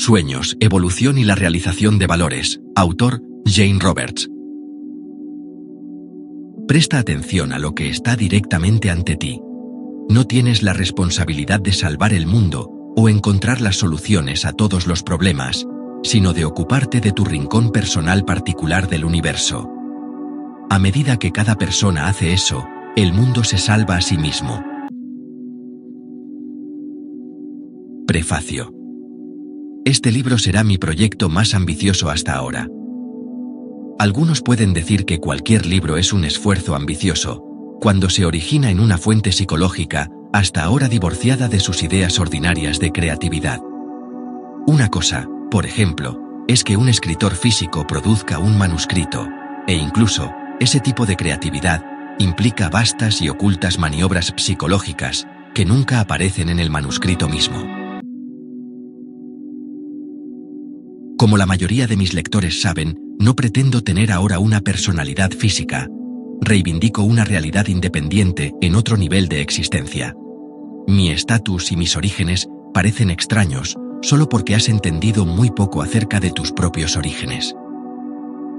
Sueños, evolución y la realización de valores. Autor, Jane Roberts. Presta atención a lo que está directamente ante ti. No tienes la responsabilidad de salvar el mundo o encontrar las soluciones a todos los problemas, sino de ocuparte de tu rincón personal particular del universo. A medida que cada persona hace eso, el mundo se salva a sí mismo. Prefacio. Este libro será mi proyecto más ambicioso hasta ahora. Algunos pueden decir que cualquier libro es un esfuerzo ambicioso, cuando se origina en una fuente psicológica, hasta ahora divorciada de sus ideas ordinarias de creatividad. Una cosa, por ejemplo, es que un escritor físico produzca un manuscrito, e incluso, ese tipo de creatividad implica vastas y ocultas maniobras psicológicas que nunca aparecen en el manuscrito mismo. Como la mayoría de mis lectores saben, no pretendo tener ahora una personalidad física. Reivindico una realidad independiente en otro nivel de existencia. Mi estatus y mis orígenes parecen extraños solo porque has entendido muy poco acerca de tus propios orígenes.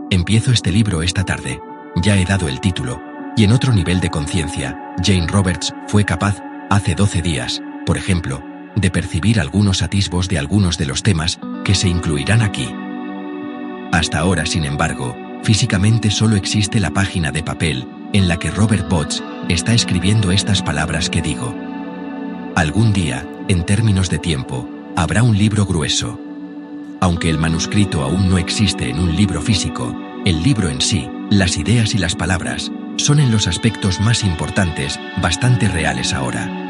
Empiezo este libro esta tarde. Ya he dado el título, y en otro nivel de conciencia, Jane Roberts fue capaz, hace 12 días, por ejemplo, de percibir algunos atisbos de algunos de los temas que se incluirán aquí. Hasta ahora, sin embargo, físicamente solo existe la página de papel en la que Robert Potts está escribiendo estas palabras que digo. Algún día, en términos de tiempo, habrá un libro grueso. Aunque el manuscrito aún no existe en un libro físico, el libro en sí, las ideas y las palabras, son en los aspectos más importantes bastante reales ahora.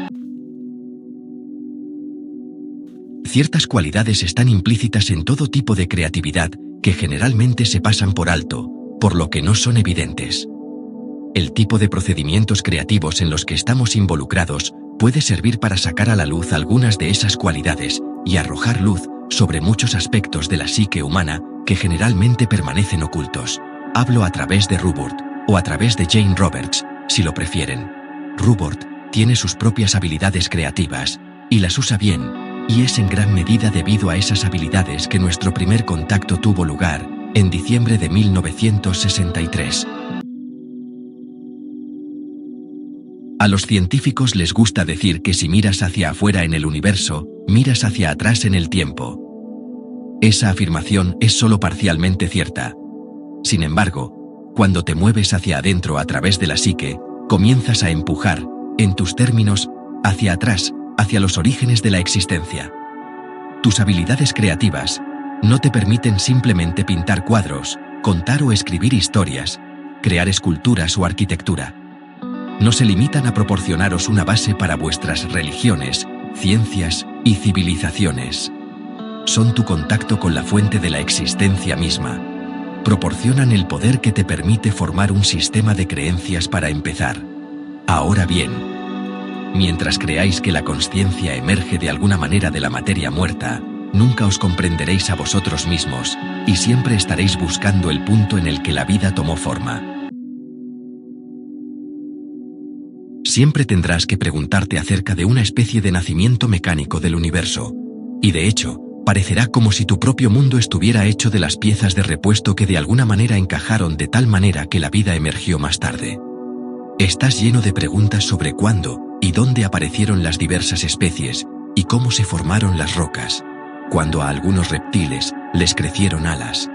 Ciertas cualidades están implícitas en todo tipo de creatividad que generalmente se pasan por alto, por lo que no son evidentes. El tipo de procedimientos creativos en los que estamos involucrados puede servir para sacar a la luz algunas de esas cualidades y arrojar luz sobre muchos aspectos de la psique humana que generalmente permanecen ocultos. Hablo a través de Ruburt, o a través de Jane Roberts, si lo prefieren. Ruburt tiene sus propias habilidades creativas, y las usa bien, y es en gran medida debido a esas habilidades que nuestro primer contacto tuvo lugar, en diciembre de 1963. A los científicos les gusta decir que si miras hacia afuera en el universo, miras hacia atrás en el tiempo. Esa afirmación es solo parcialmente cierta. Sin embargo, cuando te mueves hacia adentro a través de la psique, comienzas a empujar, en tus términos, hacia atrás, hacia los orígenes de la existencia. Tus habilidades creativas no te permiten simplemente pintar cuadros, contar o escribir historias, crear esculturas o arquitectura. No se limitan a proporcionaros una base para vuestras religiones, ciencias y civilizaciones. Son tu contacto con la fuente de la existencia misma. Proporcionan el poder que te permite formar un sistema de creencias para empezar. Ahora bien, mientras creáis que la consciencia emerge de alguna manera de la materia muerta, nunca os comprenderéis a vosotros mismos, y siempre estaréis buscando el punto en el que la vida tomó forma. Siempre tendrás que preguntarte acerca de una especie de nacimiento mecánico del universo, y de hecho, parecerá como si tu propio mundo estuviera hecho de las piezas de repuesto que de alguna manera encajaron de tal manera que la vida emergió más tarde. Estás lleno de preguntas sobre cuándo y dónde aparecieron las diversas especies y cómo se formaron las rocas, cuándo a algunos reptiles les crecieron alas,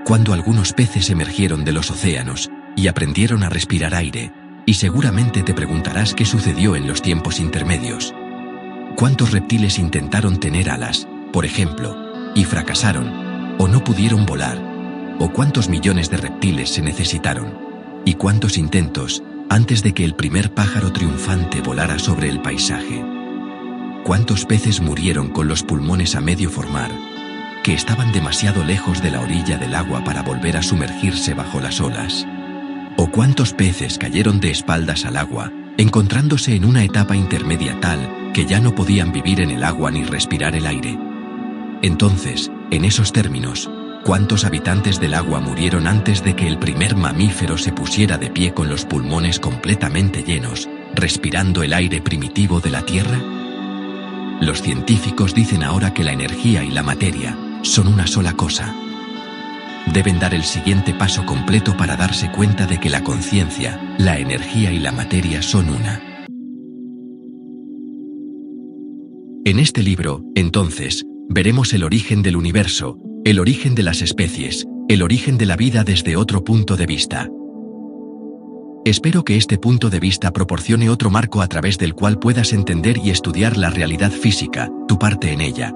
cuándo algunos peces emergieron de los océanos y aprendieron a respirar aire, y seguramente te preguntarás qué sucedió en los tiempos intermedios. ¿Cuántos reptiles intentaron tener alas, por ejemplo, y fracasaron, o no pudieron volar? ¿O cuántos millones de reptiles se necesitaron? ¿Y cuántos intentos antes de que el primer pájaro triunfante volara sobre el paisaje? ¿Cuántos peces murieron con los pulmones a medio formar, que estaban demasiado lejos de la orilla del agua para volver a sumergirse bajo las olas? ¿O cuántos peces cayeron de espaldas al agua, encontrándose en una etapa intermedia tal que ya no podían vivir en el agua ni respirar el aire? Entonces, en esos términos, ¿cuántos habitantes del agua murieron antes de que el primer mamífero se pusiera de pie con los pulmones completamente llenos, respirando el aire primitivo de la tierra? Los científicos dicen ahora que la energía y la materia son una sola cosa. Deben dar el siguiente paso completo para darse cuenta de que la conciencia, la energía y la materia son una. En este libro, entonces, veremos el origen del universo, el origen de las especies, el origen de la vida desde otro punto de vista. Espero que este punto de vista proporcione otro marco a través del cual puedas entender y estudiar la realidad física, tu parte en ella,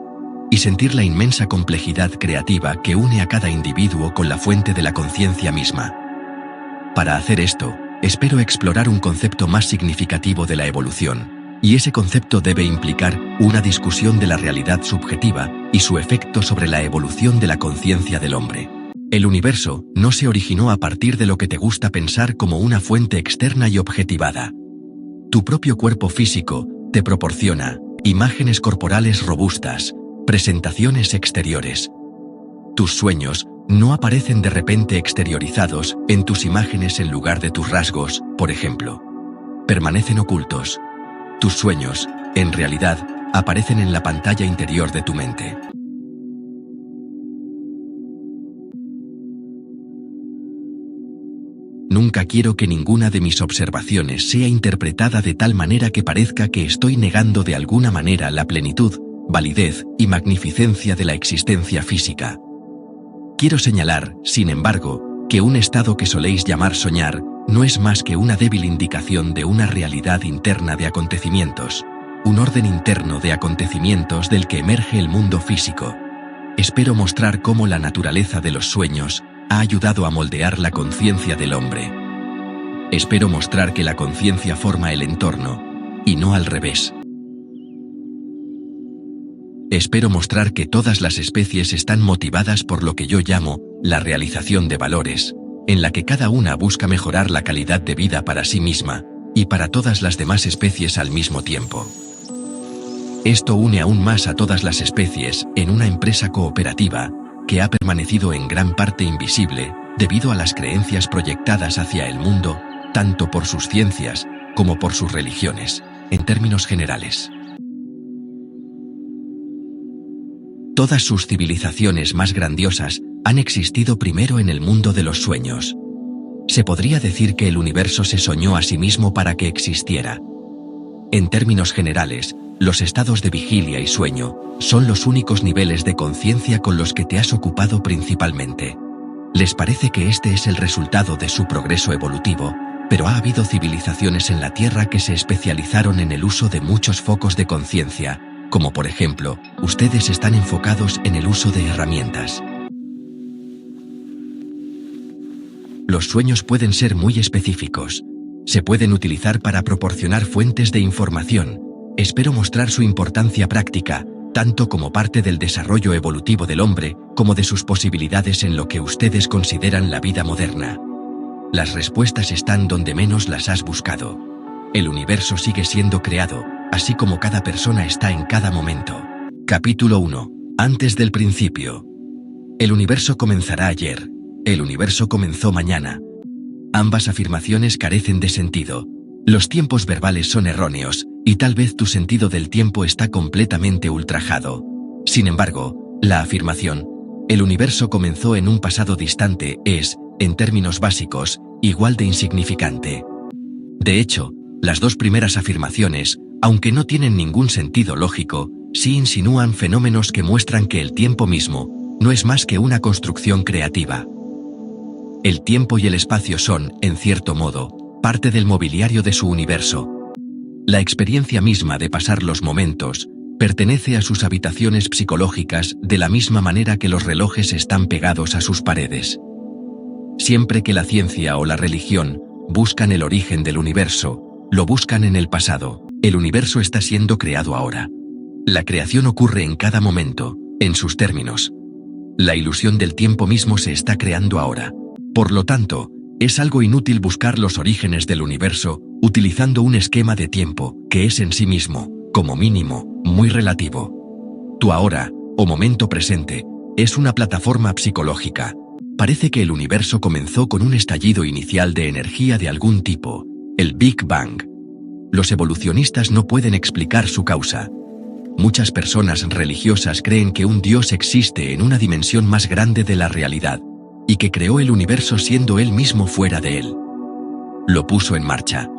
y sentir la inmensa complejidad creativa que une a cada individuo con la fuente de la conciencia misma. Para hacer esto, espero explorar un concepto más significativo de la evolución, y ese concepto debe implicar una discusión de la realidad subjetiva y su efecto sobre la evolución de la conciencia del hombre. El universo no se originó a partir de lo que te gusta pensar como una fuente externa y objetivada. Tu propio cuerpo físico te proporciona imágenes corporales robustas, presentaciones exteriores. Tus sueños no aparecen de repente exteriorizados en tus imágenes en lugar de tus rasgos, por ejemplo. Permanecen ocultos. Tus sueños, en realidad, aparecen en la pantalla interior de tu mente. Nunca quiero que ninguna de mis observaciones sea interpretada de tal manera que parezca que estoy negando de alguna manera la plenitud, validez y magnificencia de la existencia física. Quiero señalar, sin embargo, que un estado que soléis llamar soñar no es más que una débil indicación de una realidad interna de acontecimientos, un orden interno de acontecimientos del que emerge el mundo físico. Espero mostrar cómo la naturaleza de los sueños ha ayudado a moldear la conciencia del hombre. Espero mostrar que la conciencia forma el entorno, y no al revés. Espero mostrar que todas las especies están motivadas por lo que yo llamo la realización de valores, en la que cada una busca mejorar la calidad de vida para sí misma y para todas las demás especies al mismo tiempo. Esto une aún más a todas las especies en una empresa cooperativa que ha permanecido en gran parte invisible debido a las creencias proyectadas hacia el mundo, tanto por sus ciencias como por sus religiones, en términos generales. Todas sus civilizaciones más grandiosas han existido primero en el mundo de los sueños. Se podría decir que el universo se soñó a sí mismo para que existiera. En términos generales, los estados de vigilia y sueño son los únicos niveles de conciencia con los que te has ocupado principalmente. Les parece que este es el resultado de su progreso evolutivo, pero ha habido civilizaciones en la Tierra que se especializaron en el uso de muchos focos de conciencia, como por ejemplo, ustedes están enfocados en el uso de herramientas. Los sueños pueden ser muy específicos. Se pueden utilizar para proporcionar fuentes de información. Espero mostrar su importancia práctica, tanto como parte del desarrollo evolutivo del hombre, como de sus posibilidades en lo que ustedes consideran la vida moderna. Las respuestas están donde menos las has buscado. El universo sigue siendo creado, así como cada persona está en cada momento. Capítulo 1. Antes del principio. El universo comenzará ayer. El universo comenzó mañana. Ambas afirmaciones carecen de sentido. Los tiempos verbales son erróneos, y tal vez tu sentido del tiempo está completamente ultrajado. Sin embargo, la afirmación, el universo comenzó en un pasado distante, es, en términos básicos, igual de insignificante. De hecho, las dos primeras afirmaciones, aunque no tienen ningún sentido lógico, sí insinúan fenómenos que muestran que el tiempo mismo no es más que una construcción creativa. El tiempo y el espacio son, en cierto modo, parte del mobiliario de su universo. La experiencia misma de pasar los momentos pertenece a sus habitaciones psicológicas de la misma manera que los relojes están pegados a sus paredes. Siempre que la ciencia o la religión buscan el origen del universo, lo buscan en el pasado. El universo está siendo creado ahora. La creación ocurre en cada momento, en sus términos. La ilusión del tiempo mismo se está creando ahora. Por lo tanto, es algo inútil buscar los orígenes del universo utilizando un esquema de tiempo que es en sí mismo, como mínimo, muy relativo. Tu ahora, o momento presente, es una plataforma psicológica. Parece que el universo comenzó con un estallido inicial de energía de algún tipo, el Big Bang. Los evolucionistas no pueden explicar su causa. muchas personas religiosas creen que un Dios existe en una dimensión más grande de la realidad, y que creó el universo siendo Él mismo fuera de él. Lo puso en marcha.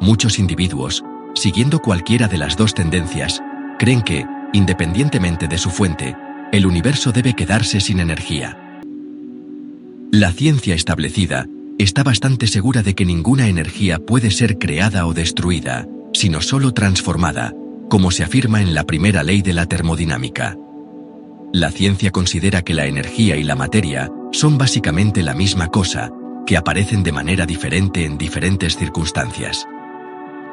Muchos individuos, siguiendo cualquiera de las dos tendencias, creen que, independientemente de su fuente, el universo debe quedarse sin energía. La ciencia establecida está bastante segura de que ninguna energía puede ser creada o destruida, sino solo transformada, como se afirma en la primera ley de la termodinámica. La ciencia considera que la energía y la materia son básicamente la misma cosa, que aparecen de manera diferente en diferentes circunstancias.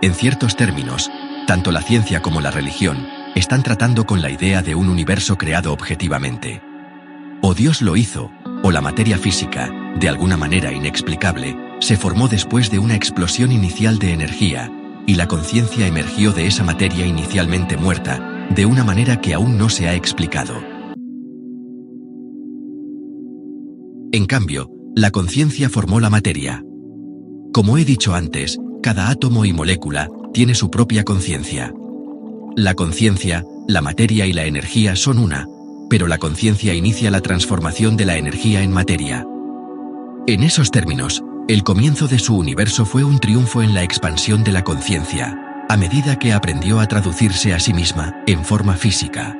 En ciertos términos, tanto la ciencia como la religión están tratando con la idea de un universo creado objetivamente. O Dios lo hizo, o la materia física, de alguna manera inexplicable, se formó después de una explosión inicial de energía, y la conciencia emergió de esa materia inicialmente muerta, de una manera que aún no se ha explicado. En cambio, la conciencia formó la materia. Como he dicho antes, cada átomo y molécula tiene su propia conciencia. La conciencia, la materia y la energía son una, pero la conciencia inicia la transformación de la energía en materia. En esos términos, el comienzo de su universo fue un triunfo en la expansión de la conciencia, a medida que aprendió a traducirse a sí misma en forma física.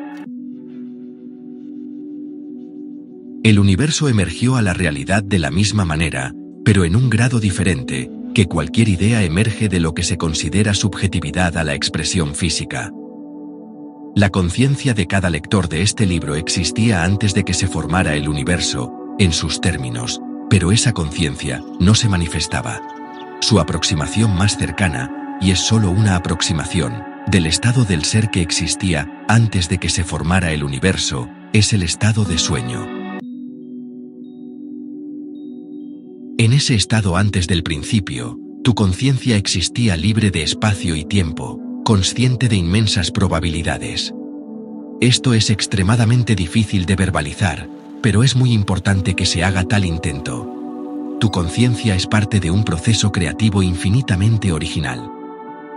El universo emergió a la realidad de la misma manera, pero en un grado diferente, que cualquier idea emerge de lo que se considera subjetividad a la expresión física. La conciencia de cada lector de este libro existía antes de que se formara el universo, en sus términos, pero esa conciencia no se manifestaba. Su aproximación más cercana, y es solo una aproximación, del estado del ser que existía antes de que se formara el universo, es el estado de sueño. En ese estado antes del principio, tu conciencia existía libre de espacio y tiempo, consciente de inmensas probabilidades. Esto es extremadamente difícil de verbalizar, pero es muy importante que se haga tal intento. Tu conciencia es parte de un proceso creativo infinitamente original.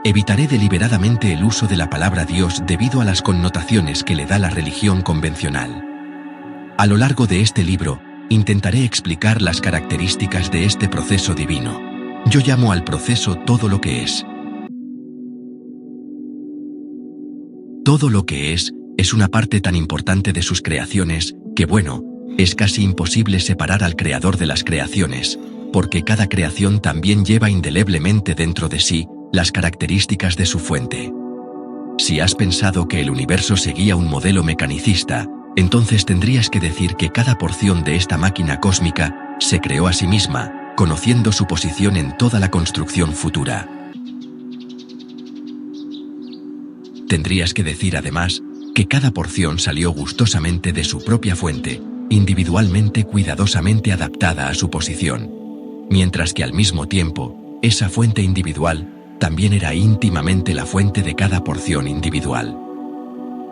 Evitaré deliberadamente el uso de la palabra Dios debido a las connotaciones que le da la religión convencional. A lo largo de este libro, intentaré explicar las características de este proceso divino. Yo llamo al proceso todo lo que es. Todo lo que es una parte tan importante de sus creaciones, que bueno, es casi imposible separar al creador de las creaciones, porque cada creación también lleva indeleblemente dentro de sí las características de su fuente. Si has pensado que el universo seguía un modelo mecanicista, entonces tendrías que decir que cada porción de esta máquina cósmica se creó a sí misma, conociendo su posición en toda la construcción futura. Tendrías que decir además que cada porción salió gustosamente de su propia fuente, individualmente cuidadosamente adaptada a su posición, mientras que al mismo tiempo, esa fuente individual también era íntimamente la fuente de cada porción individual.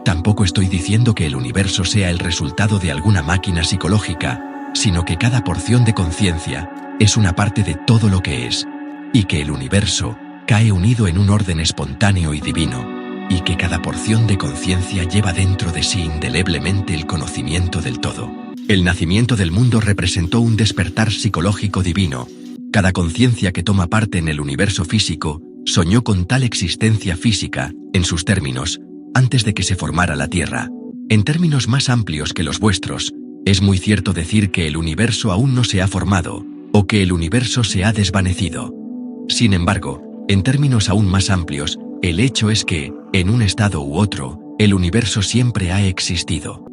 Tampoco estoy diciendo que el universo sea el resultado de alguna máquina psicológica, sino que cada porción de conciencia es una parte de todo lo que es, y que el universo cae unido en un orden espontáneo y divino, y que cada porción de conciencia lleva dentro de sí indeleblemente el conocimiento del todo. El nacimiento del mundo representó un despertar psicológico divino. Cada conciencia que toma parte en el universo físico soñó con tal existencia física, en sus términos, antes de que se formara la Tierra. En términos más amplios que los vuestros, es muy cierto decir que el universo aún no se ha formado, o que el universo se ha desvanecido. Sin embargo, en términos aún más amplios, el hecho es que, en un estado u otro, el universo siempre ha existido.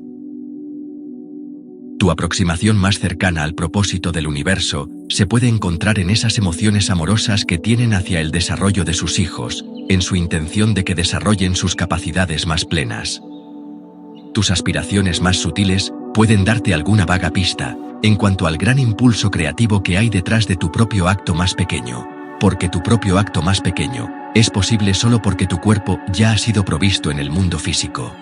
Tu aproximación más cercana al propósito del universo se puede encontrar en esas emociones amorosas que tienen hacia el desarrollo de sus hijos, en su intención de que desarrollen sus capacidades más plenas. Tus aspiraciones más sutiles pueden darte alguna vaga pista en cuanto al gran impulso creativo que hay detrás de tu propio acto más pequeño, porque tu propio acto más pequeño es posible solo porque tu cuerpo ya ha sido provisto en el mundo físico.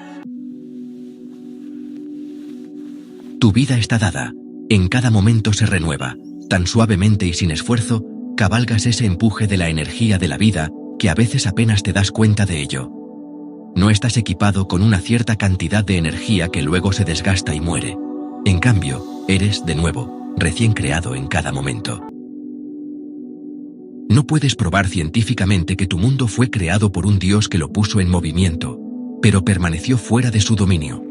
Tu vida está dada, en cada momento se renueva, tan suavemente y sin esfuerzo, cabalgas ese empuje de la energía de la vida, que a veces apenas te das cuenta de ello. No estás equipado con una cierta cantidad de energía que luego se desgasta y muere. En cambio, eres, de nuevo, recién creado en cada momento. No puedes probar científicamente que tu mundo fue creado por un Dios que lo puso en movimiento, pero permaneció fuera de su dominio.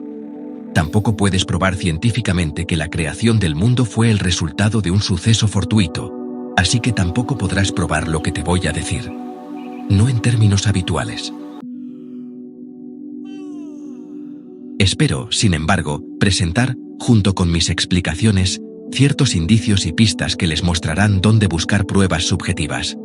Tampoco puedes probar científicamente que la creación del mundo fue el resultado de un suceso fortuito, así que tampoco podrás probar lo que te voy a decir. No en términos habituales. Espero, sin embargo, presentar, junto con mis explicaciones, ciertos indicios y pistas que les mostrarán dónde buscar pruebas subjetivas.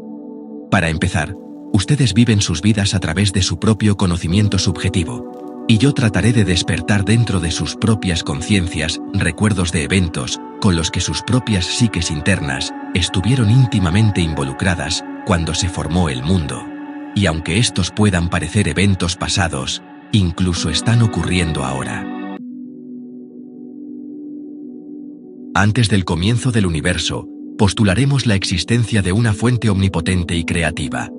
Para empezar, ustedes viven sus vidas a través de su propio conocimiento subjetivo, y yo trataré de despertar dentro de sus propias conciencias recuerdos de eventos con los que sus propias psiques internas estuvieron íntimamente involucradas cuando se formó el mundo. Y aunque estos puedan parecer eventos pasados, incluso están ocurriendo ahora. Antes del comienzo del universo, postularemos la existencia de una fuente omnipotente y creativa.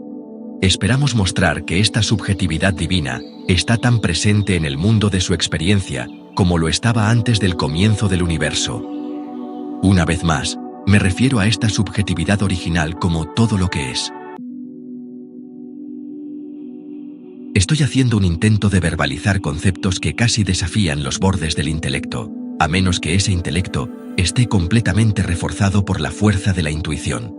Esperamos mostrar que esta subjetividad divina está tan presente en el mundo de su experiencia como lo estaba antes del comienzo del universo. Una vez más, me refiero a esta subjetividad original como todo lo que es. Estoy haciendo un intento de verbalizar conceptos que casi desafían los bordes del intelecto, a menos que ese intelecto esté completamente reforzado por la fuerza de la intuición.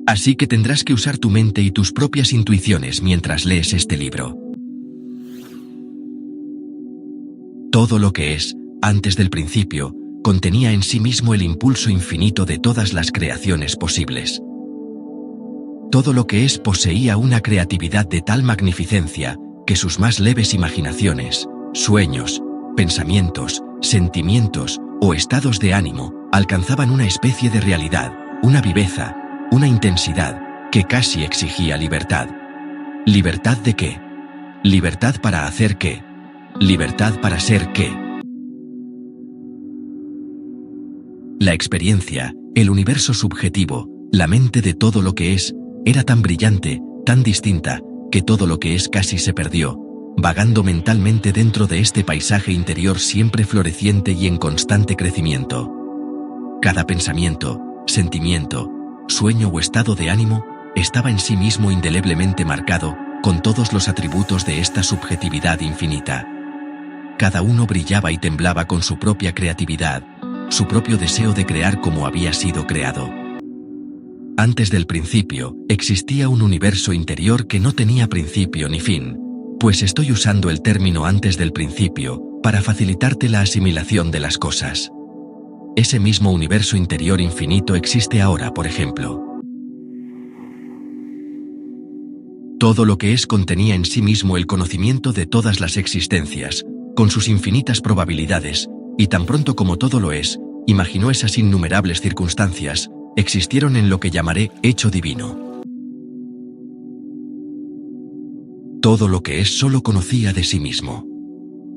Así que tendrás que usar tu mente y tus propias intuiciones mientras lees este libro. Todo lo que es, antes del principio, contenía en sí mismo el impulso infinito de todas las creaciones posibles. Todo lo que es poseía una creatividad de tal magnificencia que sus más leves imaginaciones, sueños, pensamientos, sentimientos o estados de ánimo alcanzaban una especie de realidad, una viveza, una intensidad que casi exigía libertad. ¿Libertad de qué? ¿Libertad para hacer qué? ¿Libertad para ser qué? La experiencia, el universo subjetivo, la mente de todo lo que es, era tan brillante, tan distinta, que todo lo que es casi se perdió, vagando mentalmente dentro de este paisaje interior siempre floreciente y en constante crecimiento. Cada pensamiento, sentimiento, sueño o estado de ánimo estaba en sí mismo indeleblemente marcado con todos los atributos de esta subjetividad infinita. Cada uno brillaba y temblaba con su propia creatividad, su propio deseo de crear como había sido creado. Antes del principio, existía un universo interior que no tenía principio ni fin, pues estoy usando el término antes del principio para facilitarte la asimilación de las cosas. Ese mismo universo interior infinito existe ahora, por ejemplo. Todo lo que es contenía en sí mismo el conocimiento de todas las existencias, con sus infinitas probabilidades, y tan pronto como todo lo es, imaginó esas innumerables circunstancias, existieron en lo que llamaré hecho divino. Todo lo que es solo conocía de sí mismo.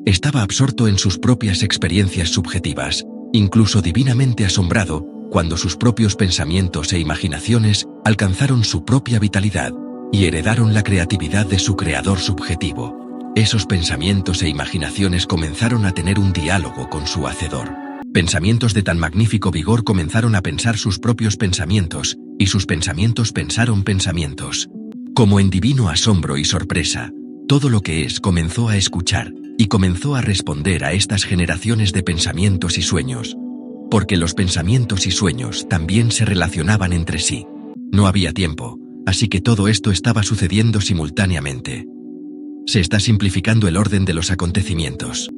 Estaba absorto en sus propias experiencias subjetivas, incluso divinamente asombrado, cuando sus propios pensamientos e imaginaciones alcanzaron su propia vitalidad y heredaron la creatividad de su creador subjetivo. Esos pensamientos e imaginaciones comenzaron a tener un diálogo con su hacedor. Pensamientos de tan magnífico vigor comenzaron a pensar sus propios pensamientos, y sus pensamientos pensaron pensamientos. Como en divino asombro y sorpresa, todo lo que es comenzó a escuchar, y comenzó a responder a estas generaciones de pensamientos y sueños. Porque los pensamientos y sueños también se relacionaban entre sí. No había tiempo, así que todo esto estaba sucediendo simultáneamente. Se está simplificando el orden de los acontecimientos.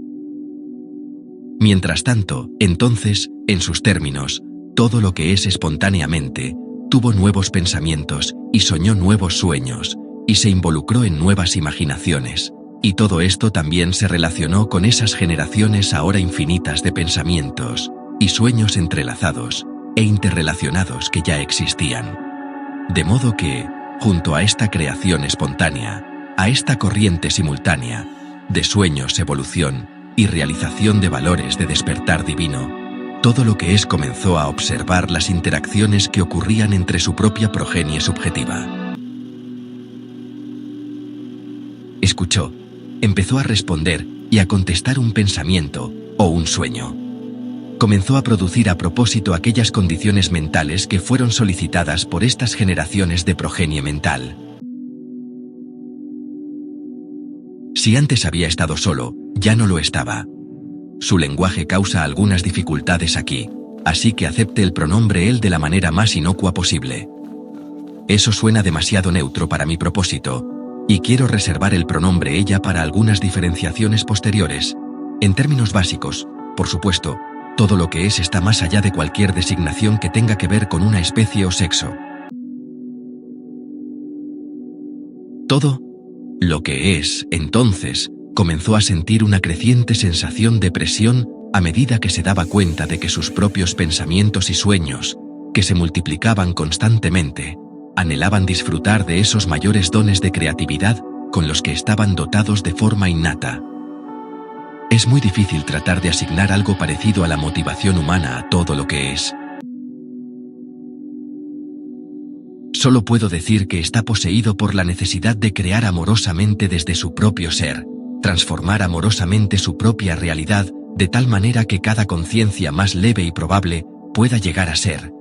Mientras tanto, entonces, en sus términos, todo lo que es espontáneamente, tuvo nuevos pensamientos, y soñó nuevos sueños, y se involucró en nuevas imaginaciones, y todo esto también se relacionó con esas generaciones ahora infinitas de pensamientos, y sueños entrelazados, e interrelacionados que ya existían. De modo que, junto a esta creación espontánea, a esta corriente simultánea, de sueños, evolución, y realización de valores de despertar divino, todo lo que es comenzó a observar las interacciones que ocurrían entre su propia progenie subjetiva. escuchó, empezó a responder y a contestar un pensamiento o un sueño. Comenzó a producir a propósito aquellas condiciones mentales que fueron solicitadas por estas generaciones de progenie mental. Si antes había estado solo, ya no lo estaba. Su lenguaje causa algunas dificultades aquí, así que acepte el pronombre él de la manera más inocua posible. Eso suena demasiado neutro para mi propósito, y quiero reservar el pronombre ella para algunas diferenciaciones posteriores. En términos básicos, por supuesto, todo lo que es está más allá de cualquier designación que tenga que ver con una especie o sexo. Todo lo que es, entonces, comenzó a sentir una creciente sensación de presión a medida que se daba cuenta de que sus propios pensamientos y sueños, que se multiplicaban constantemente, anhelaban disfrutar de esos mayores dones de creatividad con los que estaban dotados de forma innata. Es muy difícil tratar de asignar algo parecido a la motivación humana a todo lo que es. Solo puedo decir que está poseído por la necesidad de crear amorosamente desde su propio ser, transformar amorosamente su propia realidad, de tal manera que cada conciencia más leve y probable pueda llegar a ser.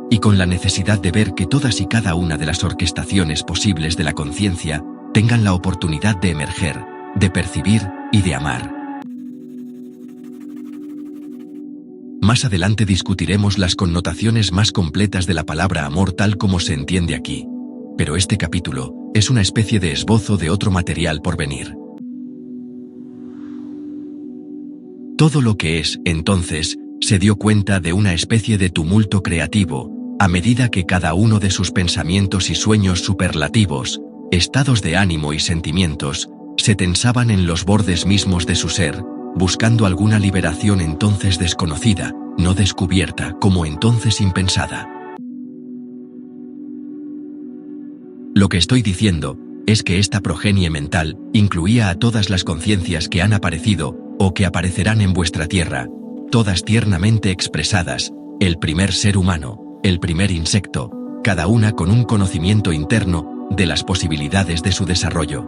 Y con la necesidad de ver que todas y cada una de las orquestaciones posibles de la conciencia tengan la oportunidad de emerger, de percibir y de amar. Más adelante discutiremos las connotaciones más completas de la palabra amor tal como se entiende aquí, pero este capítulo es una especie de esbozo de otro material por venir. Todo lo que es, entonces, se dio cuenta de una especie de tumulto creativo, a medida que cada uno de sus pensamientos y sueños superlativos, estados de ánimo y sentimientos, se tensaban en los bordes mismos de su ser, buscando alguna liberación entonces desconocida, no descubierta como entonces impensada. Lo que estoy diciendo es que esta progenie mental incluía a todas las conciencias que han aparecido o que aparecerán en vuestra tierra, todas tiernamente expresadas, el primer ser humano, el primer insecto, cada una con un conocimiento interno de las posibilidades de su desarrollo.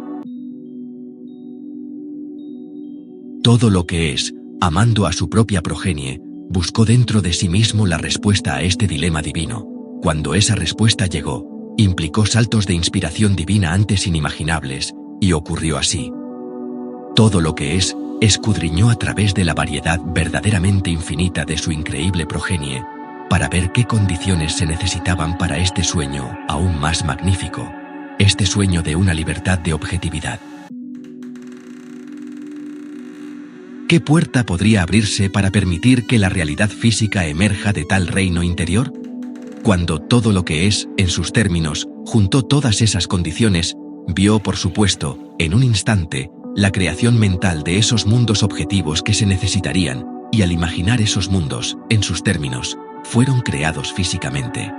Todo lo que es, amando a su propia progenie, buscó dentro de sí mismo la respuesta a este dilema divino. Cuando esa respuesta llegó, implicó saltos de inspiración divina antes inimaginables, y ocurrió así. Todo lo que es, escudriñó a través de la variedad verdaderamente infinita de su increíble progenie, para ver qué condiciones se necesitaban para este sueño aún más magnífico, este sueño de una libertad de objetividad. ¿Qué puerta podría abrirse para permitir que la realidad física emerja de tal reino interior? Cuando todo lo que es, en sus términos, juntó todas esas condiciones, vio, por supuesto, en un instante, la creación mental de esos mundos objetivos que se necesitarían, y al imaginar esos mundos, en sus términos, fueron creados físicamente.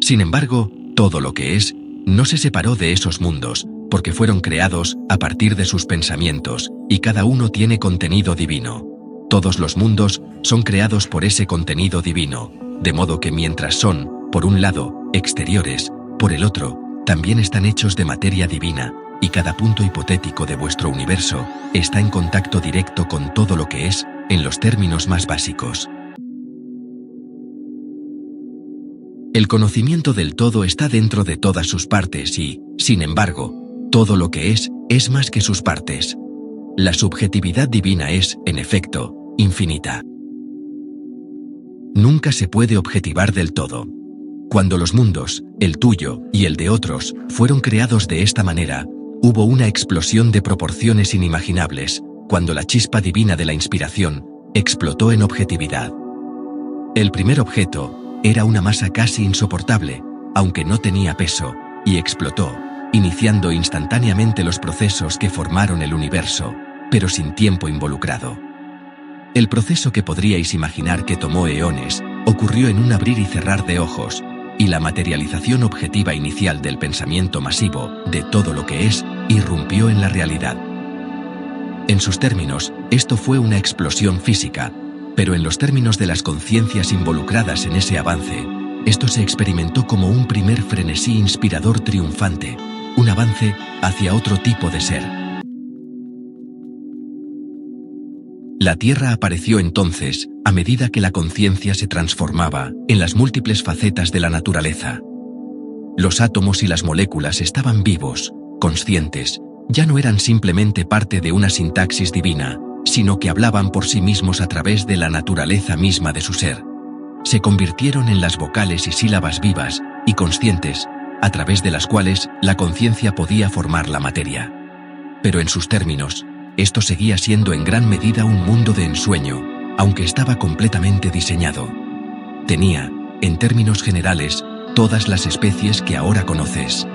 Sin embargo, todo lo que es, no se separó de esos mundos, porque fueron creados a partir de sus pensamientos, y cada uno tiene contenido divino. Todos los mundos son creados por ese contenido divino, de modo que mientras son, por un lado, exteriores, por el otro, también están hechos de materia divina, y cada punto hipotético de vuestro universo está en contacto directo con todo lo que es, en los términos más básicos. El conocimiento del todo está dentro de todas sus partes y, sin embargo, todo lo que es más que sus partes. La subjetividad divina es, en efecto, infinita. Nunca se puede objetivar del todo. Cuando los mundos, el tuyo y el de otros, fueron creados de esta manera, hubo una explosión de proporciones inimaginables, cuando la chispa divina de la inspiración explotó en objetividad. El primer objeto era una masa casi insoportable, aunque no tenía peso, y explotó, iniciando instantáneamente los procesos que formaron el universo, pero sin tiempo involucrado. El proceso que podríais imaginar que tomó eones, ocurrió en un abrir y cerrar de ojos, y la materialización objetiva inicial del pensamiento masivo, de todo lo que es, irrumpió en la realidad. En sus términos, esto fue una explosión física, pero en los términos de las conciencias involucradas en ese avance, Esto se experimentó como un primer frenesí inspirador triunfante, un avance hacia otro tipo de ser. La Tierra apareció entonces, a medida que la conciencia se transformaba en las múltiples facetas de la naturaleza. Los átomos y las moléculas estaban vivos, conscientes, ya no eran simplemente parte de una sintaxis divina, sino que hablaban por sí mismos a través de la naturaleza misma de su ser. Se convirtieron en las vocales y sílabas vivas y conscientes, a través de las cuales la conciencia podía formar la materia. Pero en sus términos, esto seguía siendo en gran medida un mundo de ensueño, aunque estaba completamente diseñado. Tenía, en términos generales, todas las especies que ahora conoces.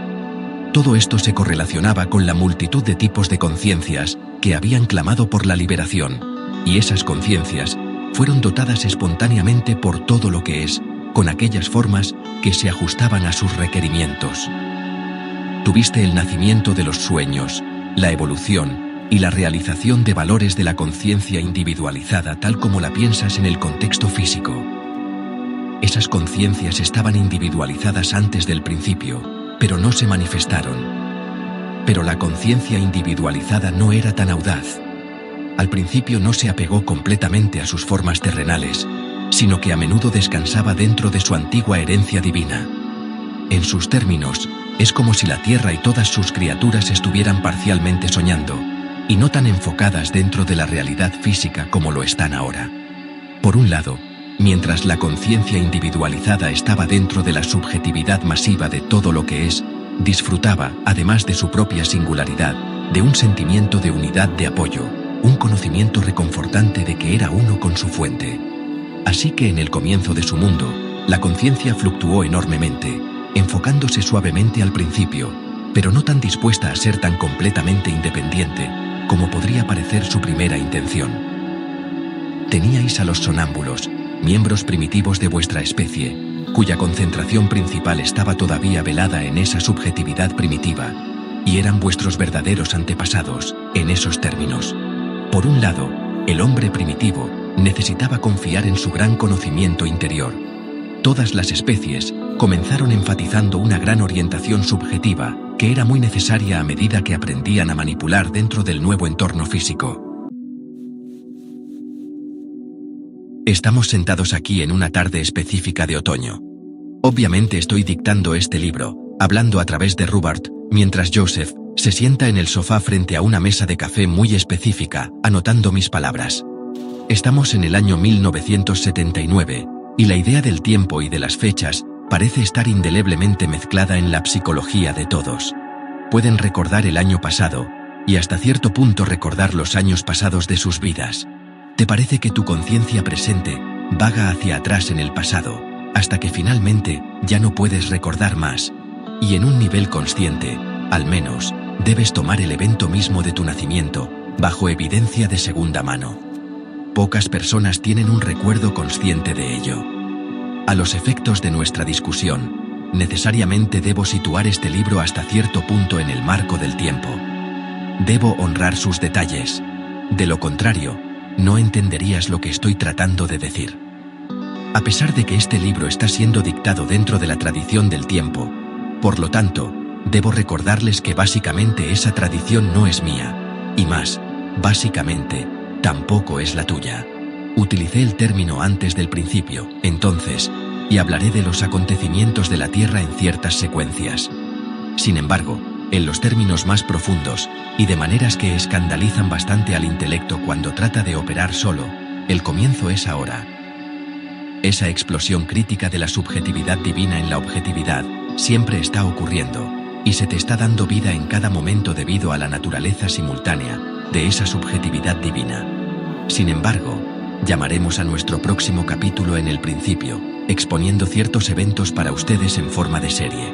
Todo esto se correlacionaba con la multitud de tipos de conciencias que habían clamado por la liberación, y esas conciencias fueron dotadas espontáneamente por todo lo que es, con aquellas formas que se ajustaban a sus requerimientos. Tuviste el nacimiento de los sueños, la evolución y la realización de valores de la conciencia individualizada tal como la piensas en el contexto físico. Esas conciencias estaban individualizadas antes del principio, pero no se manifestaron. Pero la conciencia individualizada no era tan audaz. Al principio no se apegó completamente a sus formas terrenales, sino que a menudo descansaba dentro de su antigua herencia divina. En sus términos, es como si la Tierra y todas sus criaturas estuvieran parcialmente soñando, y no tan enfocadas dentro de la realidad física como lo están ahora. Por un lado, mientras la conciencia individualizada estaba dentro de la subjetividad masiva de todo lo que es, disfrutaba, además de su propia singularidad, de un sentimiento de unidad de apoyo, un conocimiento reconfortante de que era uno con su fuente. Así que en el comienzo de su mundo, la conciencia fluctuó enormemente, enfocándose suavemente al principio, pero no tan dispuesta a ser tan completamente independiente como podría parecer su primera intención. Teníais a los sonámbulos, miembros primitivos de vuestra especie, cuya concentración principal estaba todavía velada en esa subjetividad primitiva, y eran vuestros verdaderos antepasados, en esos términos. Por un lado, el hombre primitivo necesitaba confiar en su gran conocimiento interior. Todas las especies comenzaron enfatizando una gran orientación subjetiva, que era muy necesaria a medida que aprendían a manipular dentro del nuevo entorno físico. Estamos sentados aquí en una tarde específica de otoño. Obviamente estoy dictando este libro, hablando a través de Robert, mientras Joseph se sienta en el sofá frente a una mesa de café muy específica, anotando mis palabras. Estamos en el año 1979, y la idea del tiempo y de las fechas parece estar indeleblemente mezclada en la psicología de todos. Pueden recordar el año pasado, y hasta cierto punto recordar los años pasados de sus vidas. Te parece que tu conciencia presente vaga hacia atrás en el pasado, hasta que finalmente ya no puedes recordar más, y en un nivel consciente, al menos, debes tomar el evento mismo de tu nacimiento, bajo evidencia de segunda mano. Pocas personas tienen un recuerdo consciente de ello. A los efectos de nuestra discusión, necesariamente debo situar este libro hasta cierto punto en el marco del tiempo. Debo honrar sus detalles. De lo contrario, no entenderías lo que estoy tratando de decir. A pesar de que este libro está siendo dictado dentro de la tradición del tiempo, por lo tanto, debo recordarles que básicamente esa tradición no es mía, y más, básicamente, tampoco es la tuya. Utilicé el término antes del principio, entonces, y hablaré de los acontecimientos de la Tierra en ciertas secuencias. Sin embargo, en los términos más profundos, y de maneras que escandalizan bastante al intelecto cuando trata de operar solo, el comienzo es ahora. Esa explosión crítica de la subjetividad divina en la objetividad siempre está ocurriendo, y se te está dando vida en cada momento debido a la naturaleza simultánea de esa subjetividad divina. Sin embargo, llamaremos a nuestro próximo capítulo en el principio, exponiendo ciertos eventos para ustedes en forma de serie.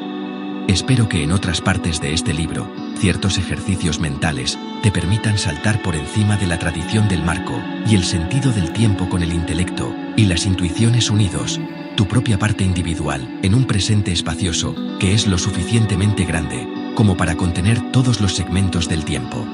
Espero que en otras partes de este libro, ciertos ejercicios mentales te permitan saltar por encima de la tradición del marco y el sentido del tiempo con el intelecto y las intuiciones unidos, tu propia parte individual, en un presente espacioso que es lo suficientemente grande como para contener todos los segmentos del tiempo.